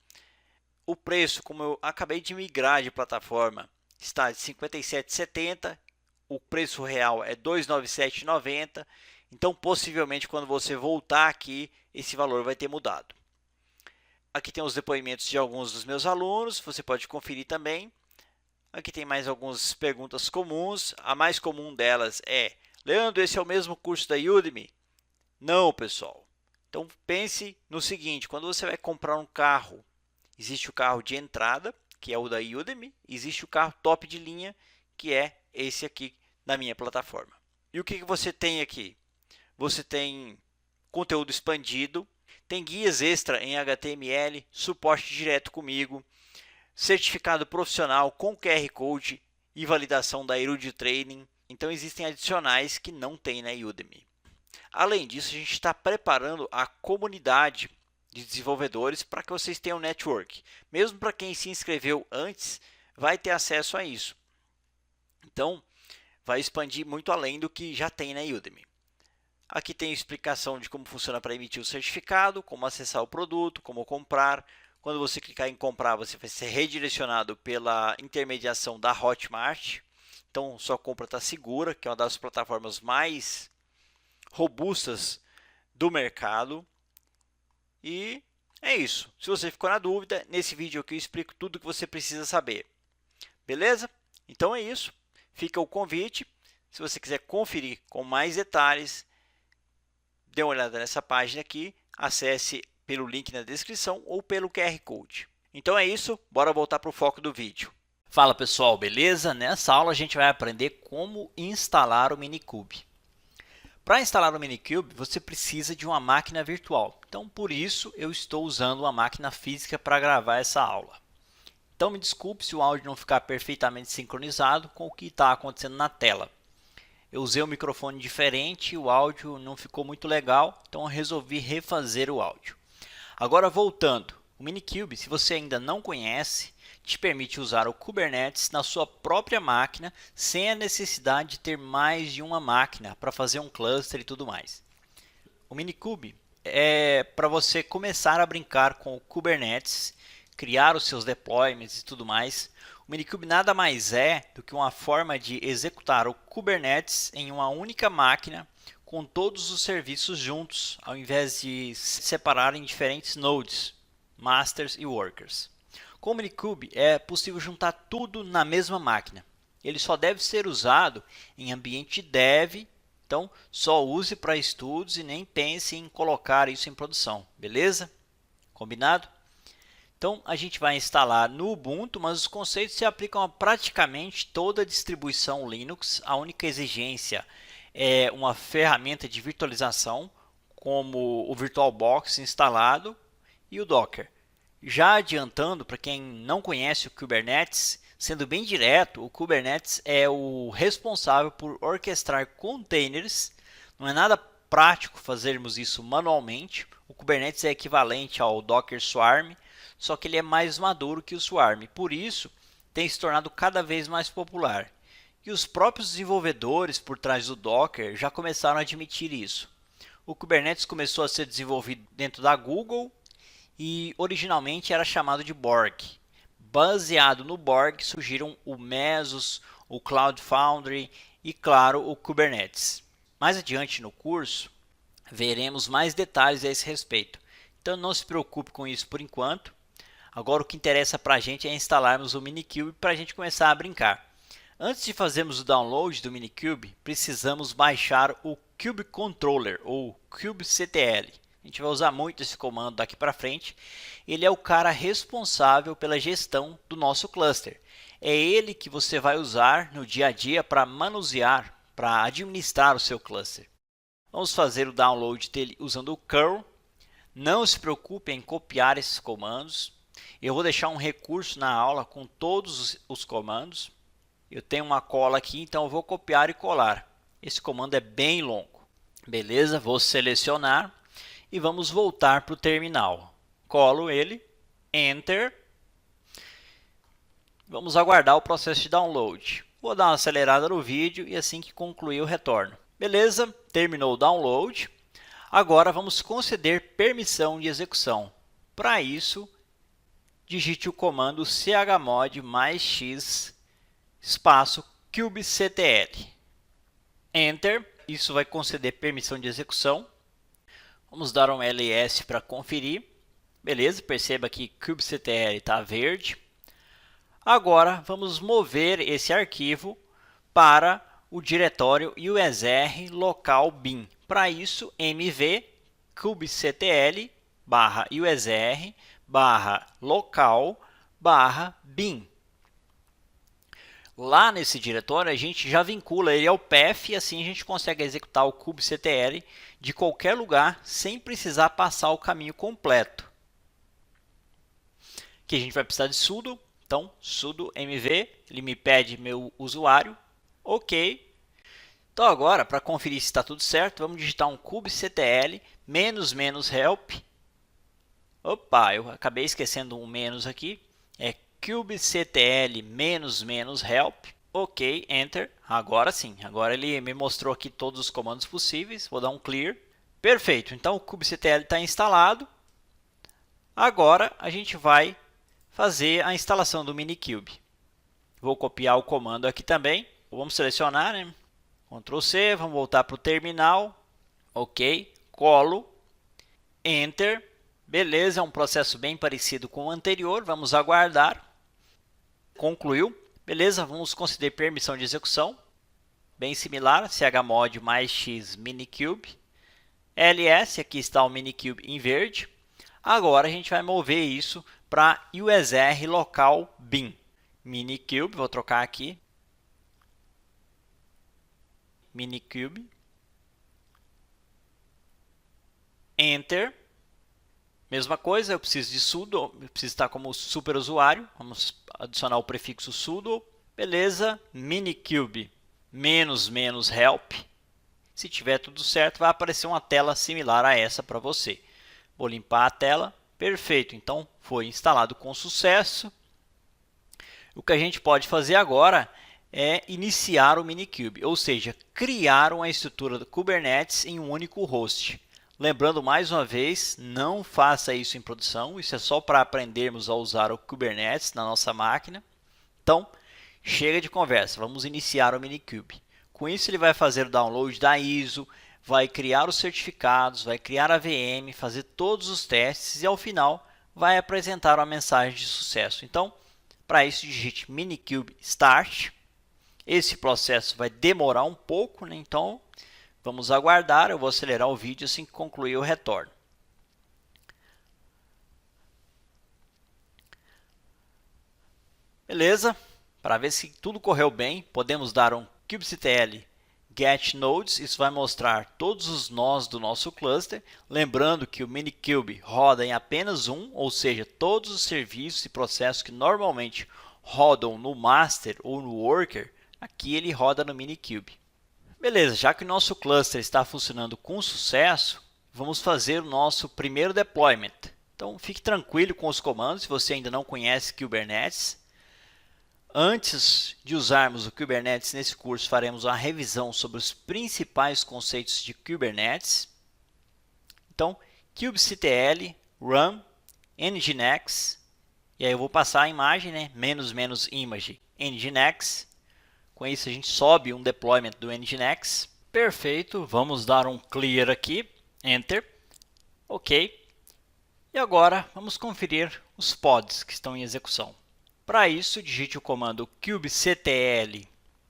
O preço, como eu acabei de migrar de plataforma, está de R$ 57,70. O preço real é R$ 297,90. Então, possivelmente, quando você voltar aqui, esse valor vai ter mudado. Aqui tem os depoimentos de alguns dos meus alunos, você pode conferir também. Aqui tem mais algumas perguntas comuns. A mais comum delas é: Leandro, esse é o mesmo curso da Udemy? Não, pessoal. Então, pense no seguinte, quando você vai comprar um carro, existe o carro de entrada, que é o da Udemy, existe o carro top de linha, que é esse aqui na minha plataforma. E o que você tem aqui? Você tem conteúdo expandido, tem guias extra em HTML, suporte direto comigo, certificado profissional com QR Code e validação da Erudit Training. Então existem adicionais que não tem na Udemy. Além disso, a gente está preparando a comunidade de desenvolvedores para que vocês tenham network. Mesmo para quem se inscreveu antes, vai ter acesso a isso. Então, vai expandir muito além do que já tem na Udemy. Aqui tem explicação de como funciona para emitir o certificado, como acessar o produto, como comprar. Quando você clicar em comprar, você vai ser redirecionado pela intermediação da Hotmart. Então, sua compra está segura, que é uma das plataformas mais robustas do mercado. E é isso. Se você ficou na dúvida, nesse vídeo aqui eu explico tudo o que você precisa saber. Beleza? Então é isso. Fica o convite. Se você quiser conferir com mais detalhes, dê uma olhada nessa página aqui, acesse pelo link na descrição ou pelo QR Code. Então é isso, bora voltar para o foco do vídeo. Fala pessoal, beleza? Nessa aula a gente vai aprender como instalar o Minikube. Para instalar o Minikube, você precisa de uma máquina virtual. Então, por isso, eu estou usando uma máquina física para gravar essa aula. Então, me desculpe se o áudio não ficar perfeitamente sincronizado com o que está acontecendo na tela. Eu usei um microfone diferente e o áudio não ficou muito legal, então eu resolvi refazer o áudio. Agora, voltando. O Minikube, se você ainda não conhece, te permite usar o Kubernetes na sua própria máquina sem a necessidade de ter mais de uma máquina para fazer um cluster e tudo mais. O Minikube é para você começar a brincar com o Kubernetes, criar os seus deployments e tudo mais. O Minikube nada mais é do que uma forma de executar o Kubernetes em uma única máquina com todos os serviços juntos, ao invés de se separar em diferentes nodes, masters e workers. Com o Minikube é possível juntar tudo na mesma máquina. Ele só deve ser usado em ambiente dev, então só use para estudos e nem pense em colocar isso em produção, beleza? Combinado? Então a gente vai instalar no Ubuntu, mas os conceitos se aplicam a praticamente toda a distribuição Linux. A única exigência é uma ferramenta de virtualização, como o VirtualBox instalado e o Docker. Já adiantando, para quem não conhece o Kubernetes, sendo bem direto, o Kubernetes é o responsável por orquestrar containers. Não é nada prático fazermos isso manualmente. O Kubernetes é equivalente ao Docker Swarm, só que ele é mais maduro que o Swarm. Por isso, tem se tornado cada vez mais popular. E os próprios desenvolvedores por trás do Docker já começaram a admitir isso. O Kubernetes começou a ser desenvolvido dentro da Google e originalmente era chamado de Borg. Baseado no Borg surgiram o Mesos, o Cloud Foundry e, claro, o Kubernetes. Mais adiante no curso, veremos mais detalhes a esse respeito. Então não se preocupe com isso por enquanto. Agora o que interessa para a gente é instalarmos o Minikube para a gente começar a brincar. Antes de fazermos o download do Minikube, precisamos baixar o Kube Controller ou kubectl. A gente vai usar muito esse comando daqui para frente. Ele é o cara responsável pela gestão do nosso cluster. É ele que você vai usar no dia a dia para manusear, para administrar o seu cluster. Vamos fazer o download dele usando o curl. Não se preocupe em copiar esses comandos. Eu vou deixar um recurso na aula com todos os comandos. Eu tenho uma cola aqui, então eu vou copiar e colar. Esse comando é bem longo. Beleza, vou selecionar e vamos voltar para o terminal. Colo ele, Enter. Vamos aguardar o processo de download. Vou dar uma acelerada no vídeo e assim que concluir o retorno. Beleza, terminou o download. Agora vamos conceder permissão de execução. Para isso, digite o comando chmod mais x espaço kubectl. Enter. Isso vai conceder permissão de execução. Vamos dar um ls para conferir. Beleza, perceba que kubectl está verde. Agora vamos mover esse arquivo para o diretório usr local bin. Para isso, mv kubectl /usr /local /bin. Lá nesse diretório a gente já vincula ele ao path e assim a gente consegue executar o kubectl de qualquer lugar sem precisar passar o caminho completo. Aqui a gente vai precisar de sudo, então sudo mv, ele me pede meu usuário, ok. Então agora, para conferir se está tudo certo, vamos digitar um kubectl --help. Opa, eu acabei esquecendo um menos aqui. É kubectl --help. Ok, enter. Agora sim, agora ele me mostrou aqui todos os comandos possíveis. Vou dar um clear. Perfeito, então o kubectl está instalado. Agora a gente vai fazer a instalação do Minikube. Vou copiar o comando aqui também. Vamos selecionar, né? Ctrl C, vamos voltar para o terminal. Ok, colo, enter. Beleza, é um processo bem parecido com o anterior. Vamos aguardar. Concluiu. Beleza, vamos conceder permissão de execução. Bem similar, chmod mais x minikube. ls, aqui está o Minikube em verde. Agora a gente vai mover isso para usr local bin. Minikube, vou trocar aqui. Minikube. Enter. Mesma coisa, eu preciso de sudo, eu preciso estar como superusuário. Vamos adicionar o prefixo sudo. Beleza, Minikube -- help. Se tiver tudo certo, vai aparecer uma tela similar a essa para você. Vou limpar a tela. Perfeito, então foi instalado com sucesso. O que a gente pode fazer agora é iniciar o Minikube, ou seja, criar uma estrutura do Kubernetes em um único host. Lembrando mais uma vez, não faça isso em produção, isso é só para aprendermos a usar o Kubernetes na nossa máquina. Então, chega de conversa, vamos iniciar o Minikube. Com isso ele vai fazer o download da ISO, vai criar os certificados, vai criar a VM, fazer todos os testes e ao final vai apresentar uma mensagem de sucesso. Então, para isso digite Minikube Start. Esse processo vai demorar um pouco, né? Então vamos aguardar, eu vou acelerar o vídeo assim que concluir eu retorno. Beleza, para ver se tudo correu bem, podemos dar um kubectl get nodes, isso vai mostrar todos os nós do nosso cluster, lembrando que o Minikube roda em apenas um, ou seja, todos os serviços e processos que normalmente rodam no master ou no worker, aqui ele roda no Minikube. Beleza, já que o nosso cluster está funcionando com sucesso, vamos fazer o nosso primeiro deployment. Então fique tranquilo com os comandos, se você ainda não conhece Kubernetes. Antes de usarmos o Kubernetes nesse curso, faremos uma revisão sobre os principais conceitos de Kubernetes. Então, kubectl run nginx, e aí eu vou passar a imagem, né? --image nginx. Com isso a gente sobe um deployment do nginx. Perfeito, vamos dar um clear aqui, enter, ok. E agora vamos conferir os pods que estão em execução. Para isso, digite o comando kubectl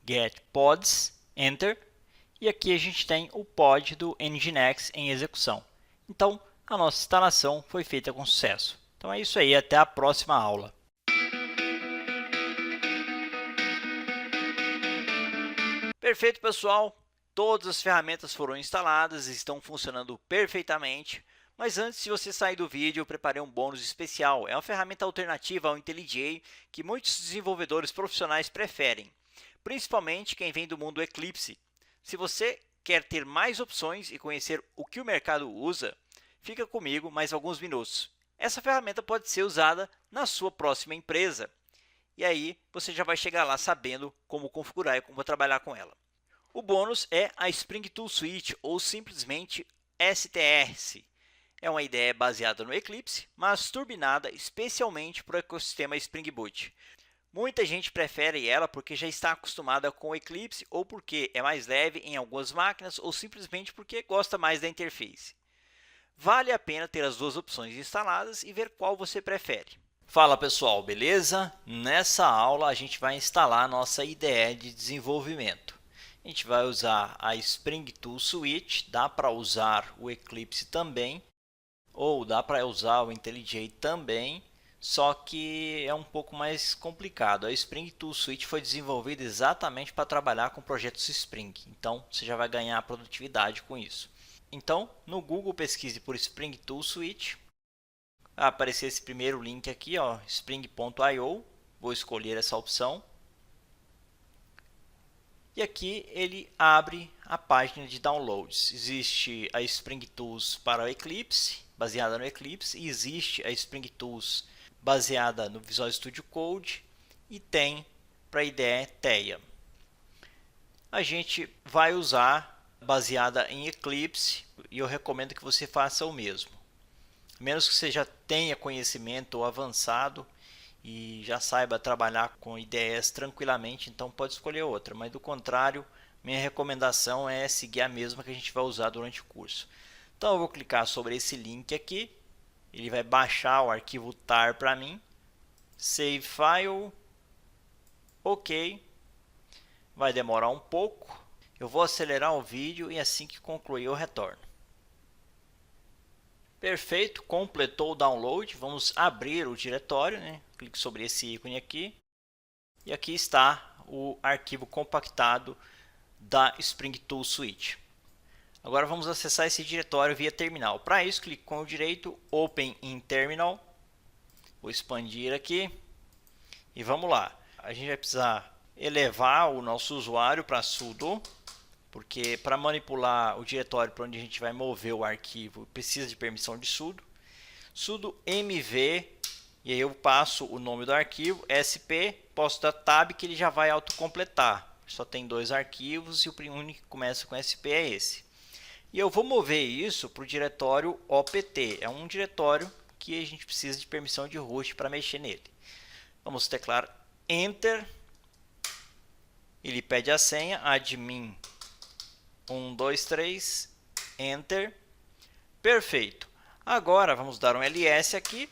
get pods, enter, e aqui a gente tem o pod do nginx em execução. Então, a nossa instalação foi feita com sucesso. Então é isso aí, até a próxima aula. Perfeito, pessoal! Todas as ferramentas foram instaladas e estão funcionando perfeitamente. Mas antes de você sair do vídeo, eu preparei um bônus especial. É uma ferramenta alternativa ao IntelliJ que muitos desenvolvedores profissionais preferem, principalmente quem vem do mundo Eclipse. Se você quer ter mais opções e conhecer o que o mercado usa, fica comigo mais alguns minutos. Essa ferramenta pode ser usada na sua próxima empresa. E aí você já vai chegar lá sabendo como configurar e como trabalhar com ela. O bônus é a Spring Tool Suite, ou simplesmente STRC. É uma ideia baseada no Eclipse, mas turbinada especialmente para o ecossistema Spring Boot. Muita gente prefere ela porque já está acostumada com o Eclipse, ou porque é mais leve em algumas máquinas, ou simplesmente porque gosta mais da interface. Vale a pena ter as duas opções instaladas e ver qual você prefere. Fala pessoal, beleza? Nessa aula a gente vai instalar a nossa IDE de desenvolvimento. A gente vai usar a Spring Tool Suite, dá para usar o Eclipse também, ou dá para usar o IntelliJ também, só que é um pouco mais complicado. A Spring Tool Suite foi desenvolvida exatamente para trabalhar com projetos Spring, então você já vai ganhar produtividade com isso. Então, no Google pesquise por Spring Tool Suite, vai aparecer esse primeiro link aqui, ó, spring.io, vou escolher essa opção. E aqui ele abre a página de downloads. Existe a Spring Tools para o Eclipse, baseada no Eclipse, e existe a Spring Tools baseada no Visual Studio Code e tem para a IDE Theia. A gente vai usar baseada em Eclipse e eu recomendo que você faça o mesmo. A menos que você já tenha conhecimento avançado e já saiba trabalhar com IDEs tranquilamente, então pode escolher outra, mas do contrário, minha recomendação é seguir a mesma que a gente vai usar durante o curso. Então eu vou clicar sobre esse link aqui, ele vai baixar o arquivo tar para mim, save file, ok, vai demorar um pouco, eu vou acelerar o vídeo e assim que concluir eu retorno. Perfeito, completou o download, vamos abrir o diretório, né? Clique sobre esse ícone aqui. E aqui está o arquivo compactado da Spring Tool Suite. Agora vamos acessar esse diretório via terminal. Para isso, clique com o direito, Open in Terminal. Vou expandir aqui e vamos lá. A gente vai precisar elevar o nosso usuário para sudo, porque para manipular o diretório para onde a gente vai mover o arquivo precisa de permissão de sudo. Sudo mv, e aí eu passo o nome do arquivo, sp, posso dar tab que ele já vai autocompletar. Só tem 2 arquivos e o único que começa com sp é esse. E eu vou mover isso para o diretório opt, é um diretório que a gente precisa de permissão de root para mexer nele. Vamos teclar Enter, ele pede a senha, admin 123, Enter, perfeito. Agora vamos dar um ls aqui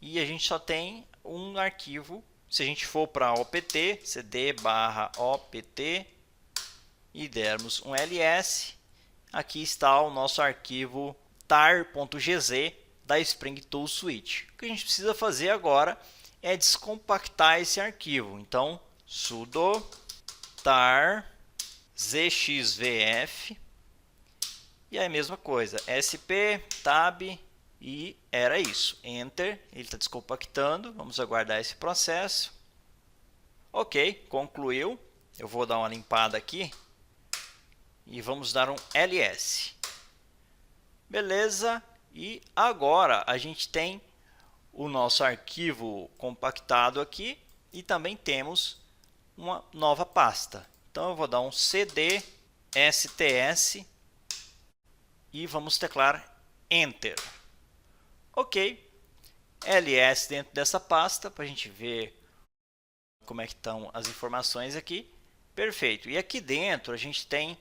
e a gente só tem um arquivo. Se a gente for para opt, cd/opt e dermos um ls, aqui está o nosso arquivo tar.gz da Spring Tool Suite. O que a gente precisa fazer agora é descompactar esse arquivo. Então, sudo tar zxvf e a mesma coisa, sp, tab e era isso. Enter, ele está descompactando, vamos aguardar esse processo. Ok, concluiu. Eu vou dar uma limpada aqui e vamos dar um ls. Beleza, e agora a gente tem o nosso arquivo compactado aqui e também temos uma nova pasta. Então eu vou dar um cd sts e vamos teclar Enter. Ok, ls dentro dessa pasta para a gente ver como é que estão as informações aqui. Perfeito, e aqui dentro a gente tem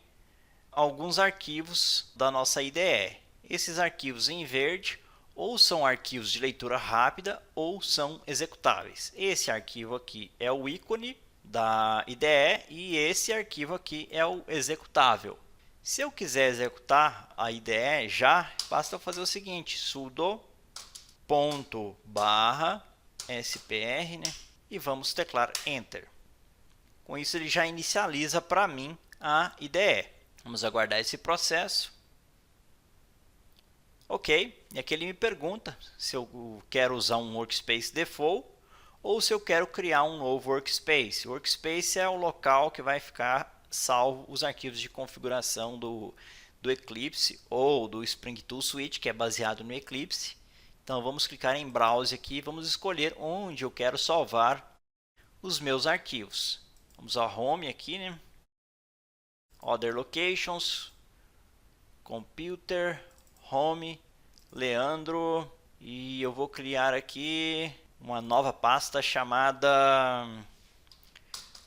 alguns arquivos da nossa IDE. Esses arquivos em verde ou são arquivos de leitura rápida ou são executáveis. Esse arquivo aqui é o ícone da IDE e esse arquivo aqui é o executável. Se eu quiser executar a IDE já, basta eu fazer o seguinte, sudo /spr, né? E vamos teclar Enter. Com isso ele já inicializa para mim a IDE. Vamos aguardar esse processo. Ok, e aqui ele me pergunta se eu quero usar um workspace default ou se eu quero criar um novo workspace. O workspace é o local que vai ficar salvo os arquivos de configuração do Eclipse ou do Spring Tool Suite, que é baseado no Eclipse. Então vamos clicar em Browse aqui e vamos escolher onde eu quero salvar os meus arquivos. Vamos ao Home aqui, né? Other Locations, Computer, Home, Leandro, e eu vou criar aqui uma nova pasta chamada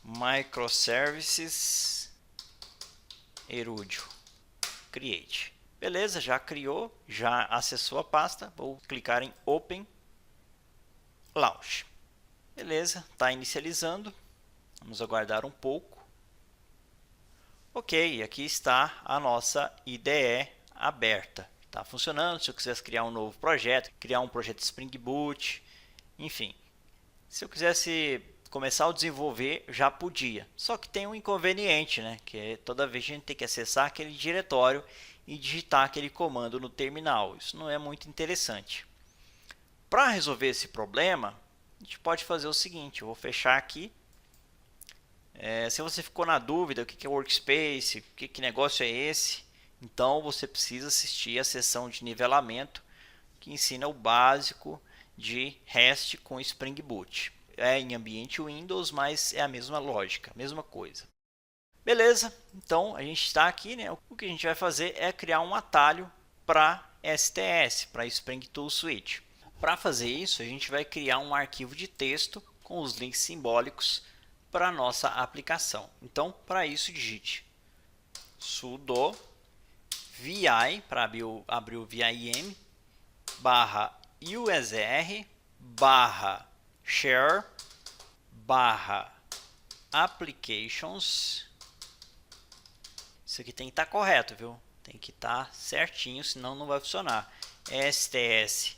Microservices Erudio. Create. Beleza, já criou, já acessou a pasta. Vou clicar em Open, Launch. Beleza, está inicializando. Vamos aguardar um pouco. Ok, aqui está a nossa IDE aberta. Está funcionando. Se eu quisesse criar um novo projeto, criar um projeto Spring Boot, enfim. Se eu quisesse começar a desenvolver, já podia. Só que tem um inconveniente, né? Que é toda vez a gente tem que acessar aquele diretório e digitar aquele comando no terminal. Isso não é muito interessante. Para resolver esse problema, a gente pode fazer o seguinte. Eu vou fechar aqui. Se você ficou na dúvida o que é Workspace, que negócio é esse, então você precisa assistir a sessão de nivelamento que ensina o básico de REST com Spring Boot. É em ambiente Windows, mas é a mesma lógica, a mesma coisa. Beleza, então a gente está aqui, né? O que a gente vai fazer é criar um atalho para STS, para Spring Tool Suite. Para fazer isso, a gente vai criar um arquivo de texto com os links simbólicos para a nossa aplicação. Então, para isso, digite sudo vi, para abrir o vim, /usr, /share, /applications. Isso aqui tem que estar correto, viu? Tem que estar certinho, senão não vai funcionar. sts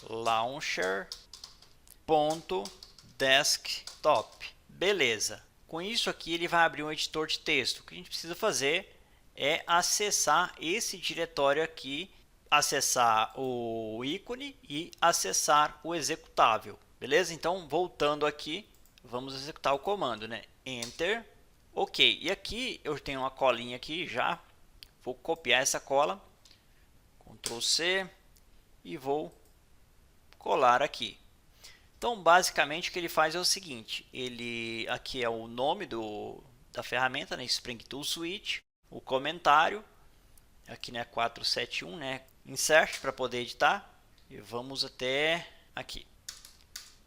launcher.desktop. Beleza. Com isso aqui ele vai abrir um editor de texto. O que a gente precisa fazer é acessar esse diretório aqui, acessar o ícone e acessar o executável. Beleza? Então, voltando aqui, vamos executar o comando, né? Enter. Ok. E aqui eu tenho uma colinha aqui já. Vou copiar essa cola. Ctrl C e vou colar aqui. Então, basicamente, o que ele faz é o seguinte. Ele aqui é o nome da ferramenta, né? Spring Tool Suite. O comentário. Aqui, né? 471, né? Insert para poder editar. E vamos até aqui.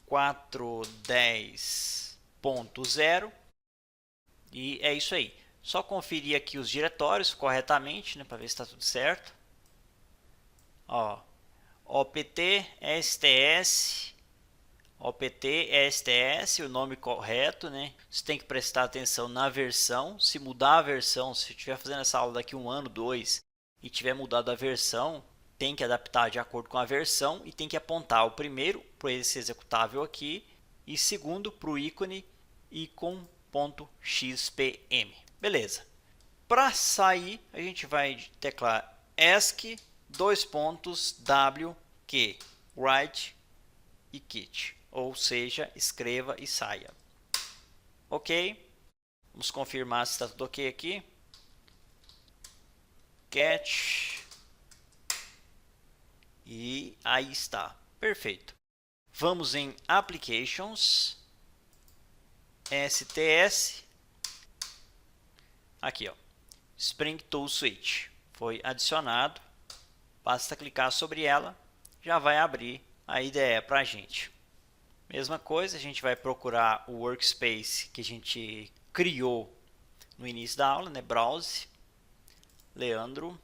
410.0 e é isso aí. Só conferir aqui os diretórios corretamente, né, para ver se está tudo certo. Ó, opt, sts, opt, sts, o nome correto, né? Você tem que prestar atenção na versão. Se mudar a versão, se estiver fazendo essa aula daqui 1 ano, 2 e tiver mudado a versão, tem que adaptar de acordo com a versão e tem que apontar o primeiro para esse executável aqui e segundo para o ícone icon.xpm. Beleza. Para sair, a gente vai teclar ESC wq write e quit, ou seja, escreva e saia. Ok. Vamos confirmar se está tudo ok aqui. Catch. E aí está, perfeito. Vamos em Applications, STS, aqui ó, Spring Tool Suite, foi adicionado, basta clicar sobre ela, já vai abrir a IDE para a gente. Mesma coisa, a gente vai procurar o workspace que a gente criou no início da aula, né? Browse, Leandro,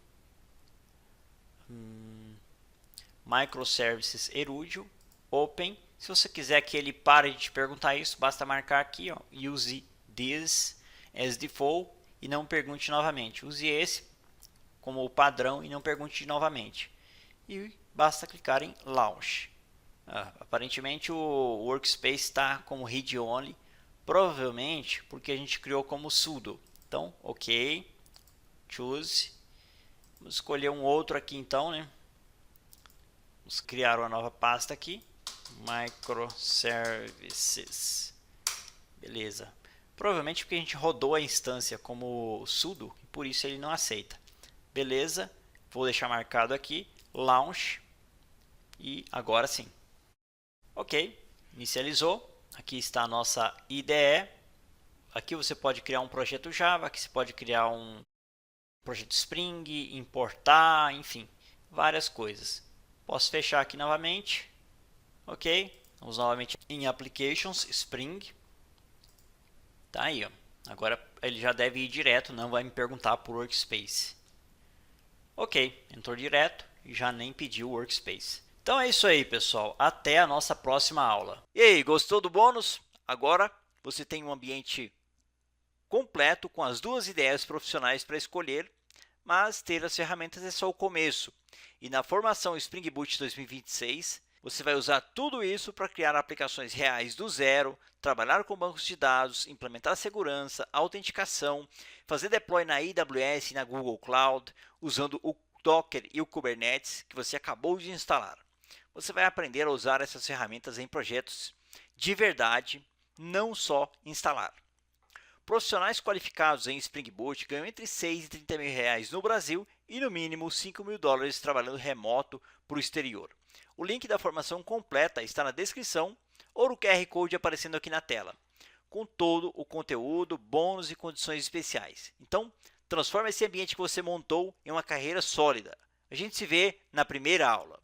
Microservices Erudio, Open. Se você quiser que ele pare de te perguntar isso, basta marcar aqui, ó, Use this as default e não pergunte novamente. Use esse como o padrão e não pergunte novamente. E basta clicar em Launch. Aparentemente o Workspace está como Read Only, provavelmente porque a gente criou como sudo. Então, ok, Choose. Vamos escolher um outro aqui então, né? Vamos criar uma nova pasta aqui, Microservices. Beleza. Provavelmente porque a gente rodou a instância como sudo, e por isso ele não aceita. Beleza. Vou deixar marcado aqui, Launch. E agora sim. Ok. Inicializou. Aqui está a nossa IDE. Aqui você pode criar um projeto Java, aqui você pode criar um projeto Spring, importar, enfim, várias coisas. Posso fechar aqui novamente. Ok. Vamos novamente em Applications, Spring. Tá aí, ó. Agora ele já deve ir direto, não vai me perguntar por Workspace. Ok, entrou direto e já nem pediu Workspace. Então é isso aí, pessoal. Até a nossa próxima aula. E aí, gostou do bônus? Agora você tem um ambiente completo com as duas ideias profissionais para escolher, mas ter as ferramentas é só o começo. E na formação Spring Boot 2026, você vai usar tudo isso para criar aplicações reais do zero, trabalhar com bancos de dados, implementar segurança, autenticação, fazer deploy na AWS e na Google Cloud, usando o Docker e o Kubernetes que você acabou de instalar. Você vai aprender a usar essas ferramentas em projetos de verdade, não só instalar. Profissionais qualificados em Spring Boot ganham entre 6 e 30 mil reais no Brasil e no mínimo 5 mil dólares trabalhando remoto para o exterior. O link da formação completa está na descrição ou no QR Code aparecendo aqui na tela, com todo o conteúdo, bônus e condições especiais. Então, transforme esse ambiente que você montou em uma carreira sólida. A gente se vê na primeira aula.